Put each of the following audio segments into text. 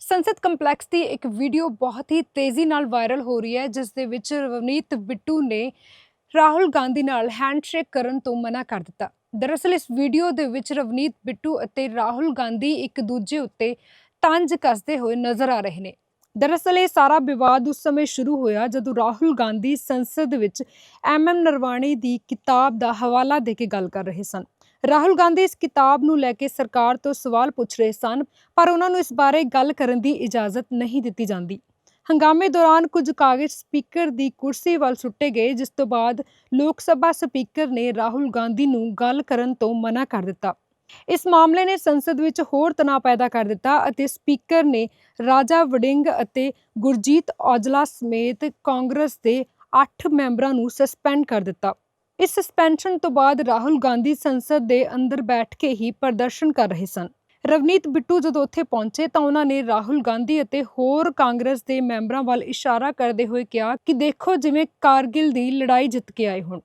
ਸੰਸਦ ਕੰਪਲੈਕਸ ਦੀ ਇੱਕ ਵੀਡੀਓ ਬਹੁਤ ਹੀ ਤੇਜ਼ੀ ਨਾਲ ਵਾਇਰਲ ਹੋ ਰਹੀ ਹੈ, ਜਿਸ ਦੇ ਵਿੱਚ ਰਵਨੀਤ ਬਿੱਟੂ ਨੇ ਰਾਹੁਲ ਗਾਂਧੀ ਨਾਲ ਹੈਂਡਸ਼ੇਕ ਕਰਨ ਤੋਂ ਮਨਾ ਕਰ ਦਿੱਤਾ। ਦਰਅਸਲ ਇਸ ਵੀਡੀਓ ਦੇ ਵਿੱਚ ਰਵਨੀਤ ਬਿੱਟੂ ਅਤੇ ਰਾਹੁਲ ਗਾਂਧੀ ਇੱਕ ਦੂਜੇ ਉੱਤੇ ਤੰਜ ਕੱਸਦੇ ਹੋਏ ਨਜ਼ਰ ਆ ਰਹੇ ਨੇ। ਦਰਅਸਲ ਇਹ ਸਾਰਾ ਵਿਵਾਦ ਉਸ ਸਮੇਂ ਸ਼ੁਰੂ ਹੋਇਆ ਜਦੋਂ ਰਾਹੁਲ ਗਾਂਧੀ ਸੰਸਦ ਵਿੱਚ MM ਨਰਵਾਣੇ ਦੀ ਕਿਤਾਬ ਦਾ ਹਵਾਲਾ ਦੇ ਕੇ ਗੱਲ ਕਰ ਰਹੇ ਸਨ। ਰਾਹੁਲ ਗਾਂਧੀ ਇਸ ਕਿਤਾਬ ਨੂੰ ਲੈ ਕੇ ਸਰਕਾਰ ਤੋਂ ਸਵਾਲ ਪੁੱਛ ਰਹੇ ਸਨ, ਪਰ ਉਹਨਾਂ ਨੂੰ ਇਸ ਬਾਰੇ ਗੱਲ ਕਰਨ ਦੀ ਇਜਾਜ਼ਤ ਨਹੀਂ ਦਿੱਤੀ ਜਾਂਦੀ। ਹੰਗਾਮੇ ਦੌਰਾਨ ਕੁਝ ਕਾਗਜ਼ ਸਪੀਕਰ ਦੀ ਕੁਰਸੀ ਵੱਲ ਸੁੱਟੇ ਗਏ, ਜਿਸ ਤੋਂ ਬਾਅਦ ਲੋਕ ਸਭਾ ਸਪੀਕਰ ਨੇ ਰਾਹੁਲ ਗਾਂਧੀ ਨੂੰ ਗੱਲ ਕਰਨ ਤੋਂ ਮਨਾ ਕਰ ਦਿੱਤਾ। ਇਸ ਮਾਮਲੇ ਨੇ ਸੰਸਦ ਵਿੱਚ ਹੋਰ ਤਣਾਅ ਪੈਦਾ ਕਰ ਦਿੱਤਾ ਅਤੇ ਸਪੀਕਰ ਨੇ ਰਾਜਾ ਵੜਿੰਗ ਅਤੇ ਗੁਰਜੀਤ ਔਜਲਾ ਸਮੇਤ ਕਾਂਗਰਸ ਦੇ 8 ਮੈਂਬਰਾਂ ਨੂੰ ਸਸਪੈਂਡ ਕਰ ਦਿੱਤਾ। ਇਸ ਸਸਪੈਂਸ਼ਨ ਤੋਂ ਬਾਅਦ ਰਾਹੁਲ ਗਾਂਧੀ ਸੰਸਦ ਦੇ ਅੰਦਰ ਬੈਠ ਕੇ ਹੀ ਪ੍ਰਦਰਸ਼ਨ ਕਰ ਰਹੇ ਸਨ। ਰਵਨੀਤ ਬਿੱਟੂ ਜਦੋਂ ਉੱਥੇ ਪਹੁੰਚੇ ਤਾਂ ਉਹਨਾਂ ਨੇ ਰਾਹੁਲ ਗਾਂਧੀ ਅਤੇ ਹੋਰ ਕਾਂਗਰਸ ਦੇ ਮੈਂਬਰਾਂ ਵੱਲ ਇਸ਼ਾਰਾ ਕਰਦੇ ਹੋਏ ਕਿਹਾ ਕਿ ਦੇਖੋ ਜਿਵੇਂ ਕਾਰਗਿਲ ਦੀ ਲੜਾਈ ਜਿੱਤ ਕੇ ਆਏ ਹੋਣ।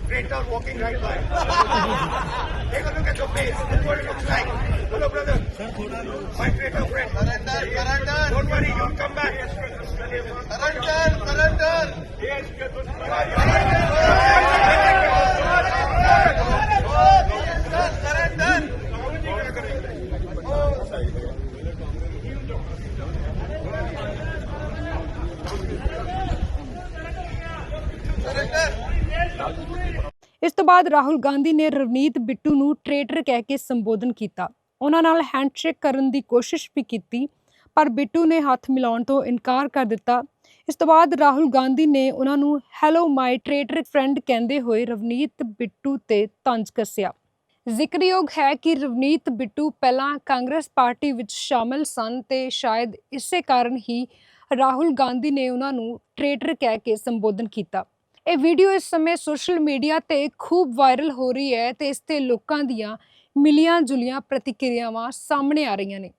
Traitor walking right by. Take a look at your face. This is what it looks like. Hello, brother. My traitor friend. Surrender. Don't worry, you'll come back. Surrender. ਇਸ ਤੋਂ ਬਾਅਦ ਰਾਹੁਲ ਗਾਂਧੀ ਨੇ ਰਵਨੀਤ ਬਿੱਟੂ ਨੂੰ ਟ੍ਰੇਟਰ ਕਹਿ ਕੇ ਸੰਬੋਧਨ ਕੀਤਾ। ਉਹਨਾਂ ਨਾਲ ਹੈਂਡਸ਼ੇਕ ਕਰਨ ਦੀ ਕੋਸ਼ਿਸ਼ ਵੀ ਕੀਤੀ, ਪਰ ਬਿੱਟੂ ਨੇ ਹੱਥ ਮਿਲਾਉਣ ਤੋਂ ਇਨਕਾਰ ਕਰ ਦਿੱਤਾ। ਇਸ ਤੋਂ ਬਾਅਦ ਰਾਹੁਲ ਗਾਂਧੀ ਨੇ ਉਹਨਾਂ ਨੂੰ ਹੈਲੋ ਮਾਈ ਟ੍ਰੇਟਰ ਫਰੈਂਡ ਕਹਿੰਦੇ ਹੋਏ ਰਵਨੀਤ ਬਿੱਟੂ ਤੇ ਤੰਜ ਕੱਸਿਆ। ਜ਼ਿਕਰਯੋਗ ਹੈ ਕਿ ਰਵਨੀਤ ਬਿੱਟੂ ਪਹਿਲਾਂ ਕਾਂਗਰਸ ਪਾਰਟੀ ਵਿੱਚ ਸ਼ਾਮਲ ਸਨ ਤੇ ਸ਼ਾਇਦ ਇਸੇ ਕਾਰਨ ਹੀ ਰਾਹੁਲ ਗਾਂਧੀ ਨੇ ਉਹਨਾਂ ਨੂੰ ਟ੍ਰੇਟਰ ਕਹਿ ਕੇ ਸੰਬੋਧਨ ਕੀਤਾ। ਇਹ ਵੀਡੀਓ ਇਸ ਸਮੇਂ ਸੋਸ਼ਲ ਮੀਡੀਆ ਤੇ ਖੂਬ ਵਾਇਰਲ ਹੋ ਰਹੀ ਹੈ ਤੇ ਇਸ ਤੇ ਲੋਕਾਂ ਦੀਆਂ ਮਿਲੀਆਂ ਜੁਲੀਆਂ प्रतिक्रियावां सामने आ रही ने।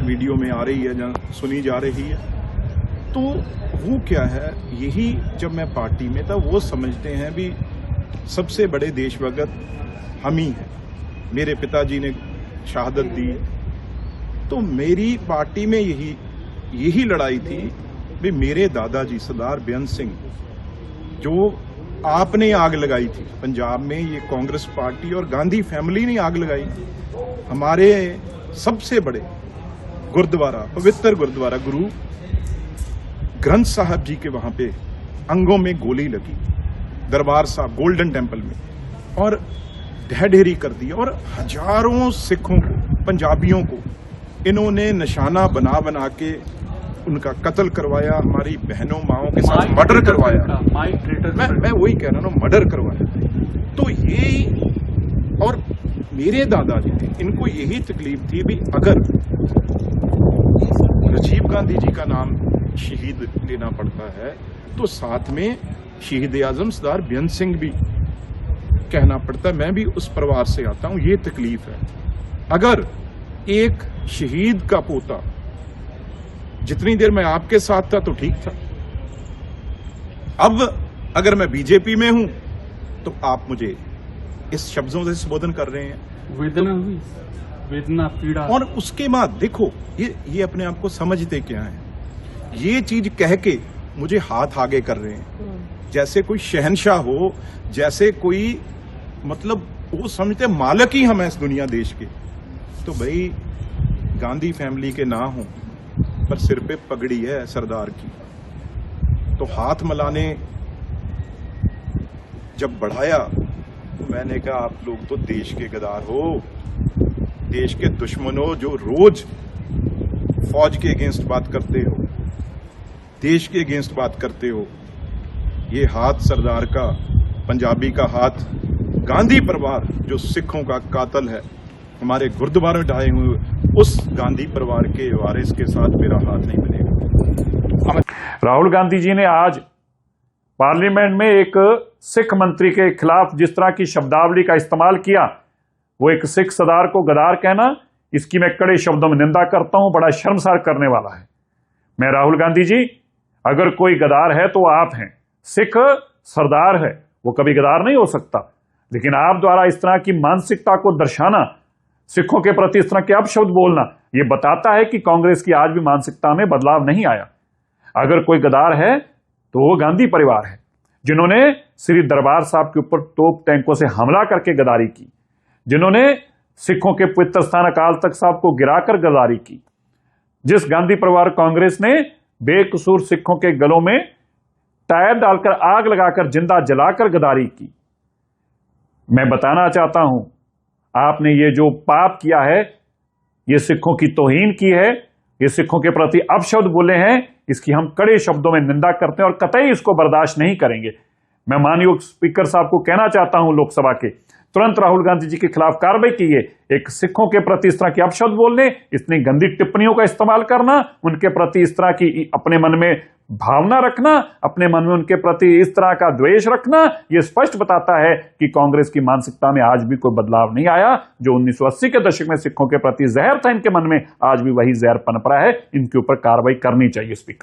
वीडियो में आ रही है या सुनी जा रही है, तो वो क्या है, यही जब मैं पार्टी में था वो समझते हैं भी सबसे बड़े देशभक्त हम ही हैं। मेरे पिताजी ने शहादत दी, तो मेरी पार्टी में यही लड़ाई थी भी मेरे दादाजी सरदार बेअंत सिंह, जो आपने आग लगाई थी पंजाब में, ये कांग्रेस पार्टी और गांधी फैमिली ने आग लगाई। हमारे सबसे बड़े गुरुद्वारा, पवित्र गुरुद्वारा गुरु ग्रंथ साहब जी के वहां पे अंगों में गोली लगी, दरबार साहब गोल्डन टेम्पल में, और ढह ढेरी कर दी, और हजारों सिखों को, पंजाबियों को इन्होंने निशाना बना बना के उनका कत्ल करवाया, हमारी बहनों माओं के साथ मर्डर करवाया। मैं वही कह रहा हूँ, मर्डर करवाया। तो ये, और मेरे दादाजी थे, इनको यही तकलीफ थी भी अगर राजीव गांधी जी का नाम शहीद लेना पड़ता है तो साथ में शहीद आजम सरदार बेअंत सिंह भी कहना पड़ता है। मैं भी उस परिवार से आता हूं, ये तकलीफ है। अगर एक शहीद का पोता, जितनी देर मैं आपके साथ था तो ठीक था, अब अगर मैं बीजेपी में हूं तो आप मुझे इस शब्दों से संबोधन कर रहे हैं। वेदना हुई, वेदना पीड़ा। और उसके बाद देखो ये अपने आप को समझते क्या है, ये चीज कह के मुझे हाथ आगे कर रहे हैं जैसे कोई शहनशाह हो, जैसे कोई, मतलब वो समझते मालिक ही हम हैं इस दुनिया देश के। तो भाई गांधी फैमिली के ना हो पर सिर पे पगड़ी है सरदार की, तो हाथ मिलाने जब बढ़ाया तो मैंने कहा आप लोग तो देश के गद्दार हो, देश के दुश्मन हो, जो रोज फौज के अगेंस्ट बात करते हो, देश के अगेंस्ट बात करते हो। ये हाथ सरदार का, पंजाबी का हाथ, गांधी परिवार जो सिखों का कातिल है, हमारे गुरुद्वारे में ढाए हुए, उस गांधी परिवार के वारिस के साथ मेरा हाथ नहीं मिलेगा। राहुल गांधी जी ने आज पार्लियामेंट में एक सिख मंत्री के खिलाफ जिस तरह की शब्दावली का इस्तेमाल किया, वो एक सिख सरदार को गद्दार कहना, इसकी मैं कड़े शब्दों में निंदा करता हूं। बड़ा शर्मसार करने वाला है। मैं राहुल गांधी जी अगर कोई गद्दार है तो आप हैं। सिख सरदार है, वो कभी गद्दार नहीं हो सकता, लेकिन आप द्वारा इस तरह की मानसिकता को दर्शाना, सिखों के प्रति इस तरह के अपशब्द बोलना, यह बताता है कि कांग्रेस की आज भी मानसिकता में बदलाव नहीं आया। अगर कोई गद्दार है तो वो गांधी परिवार है, जिन्होंने श्री दरबार साहब के ऊपर तोप टैंकों से हमला करके गद्दारी की, जिन्होंने सिखों के पवित्र स्थान अकाल तख्त साहब को गिराकर गद्दारी की, जिस गांधी परिवार कांग्रेस ने बेकसूर सिखों के गलों में टायर डालकर आग लगाकर जिंदा जलाकर गद्दारी की। मैं बताना चाहता हूं, आपने ये जो पाप किया है, ये सिखों की तौहीन की है, ये सिखों के प्रति अपशब्द बोले हैं, इसकी हम कड़े शब्दों में निंदा करते हैं और कतई इसको बर्दाश्त नहीं करेंगे। मैं माननीय स्पीकर साहब को कहना चाहता हूं, लोकसभा के तुरंत राहुल गांधी जी के खिलाफ कार्रवाई कीजिए। एक सिखों के प्रति इस तरह के अपशब्द बोलने, इतनी गंदी टिप्पणियों का इस्तेमाल करना, उनके प्रति इस तरह की अपने मन में भावना रखना, अपने मन में उनके प्रति इस तरह का द्वेष रखना, यह स्पष्ट बताता है कि कांग्रेस की मानसिकता में आज भी कोई बदलाव नहीं आया। जो 1980 के दशक में सिखों के प्रति जहर था इनके मन में, आज भी वही जहर पनप रहा है। इनके ऊपर कार्रवाई करनी चाहिए स्पीकर।